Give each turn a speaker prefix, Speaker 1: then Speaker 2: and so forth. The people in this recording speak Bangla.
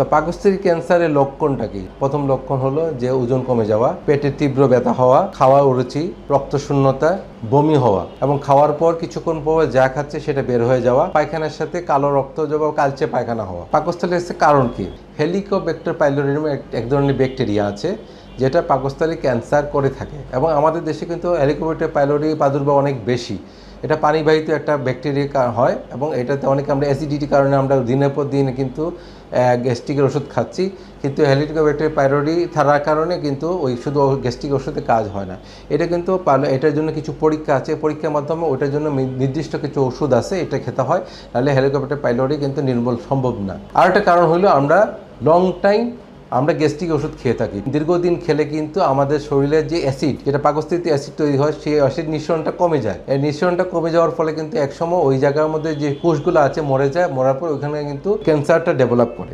Speaker 1: তো পাকস্থলী ক্যান্সারের লক্ষণটা কি? প্রথম লক্ষণ হলো যে ওজন কমে যাওয়া, পেটের তীব্র ব্যথা হওয়া, খাওয়ার অরুচি, রক্তশূন্যতা, বমি হওয়া এবং খাওয়ার পর কিছুক্ষণ পর যা খাচ্ছে সেটা বের হয়ে যাওয়া, পায়খানার সাথে কালো রক্ত বা কালচে পায়খানা হওয়া। পাকস্থলী কারণ কি? হেলিকোব্যাক্টার পাইলোরিয়াম এক ধরনের ব্যাকটেরিয়া আছে যেটা পাকস্থলী ক্যান্সার করে থাকে এবং আমাদের দেশে কিন্তু হেলিকোব্যাক্টার পাইলোরি প্রাদুর্ভাব অনেক বেশি। এটা পানিবাহিত একটা ব্যাকটেরিয়া হয় এবং এটাতে অনেক আমরা অ্যাসিডিটির কারণে আমরা দিনের পর দিন কিন্তু গ্যাস্ট্রিকের ওষুধ খাচ্ছি, কিন্তু হেলিকোব্যাক্টার পাইলোরি থাকার কারণে কিন্তু ওই শুধু গ্যাস্ট্রিক ওষুধে কাজ হয় না। এটা কিন্তু এটার জন্য কিছু পরীক্ষা আছে, পরীক্ষার মাধ্যমে ওটার জন্য নির্দিষ্ট কিছু ওষুধ আছে, এটা খেতে হয়, তাহলে হেলিকোব্যাক্টার পাইলোরি কিন্তু নির্মূল সম্ভব না। আর একটা কারণ হলো আমরা লং টাইম আমরা গ্যাস্ট্রিক ওষুধ খেয়ে থাকি। দীর্ঘদিন খেলে কিন্তু আমাদের শরীরের যে অ্যাসিড, যেটা পাকস্থলীতে অ্যাসিড তৈরি হয়, সেই অ্যাসিড নিঃসরণটা কমে যায়। এই নিঃসরণটা কমে যাওয়ার ফলে কিন্তু একসময় ওই জায়গার মধ্যে যে কোষগুলো আছে মরে যায়, মরার পর ওইখানে কিন্তু ক্যান্সারটা ডেভেলপ করে।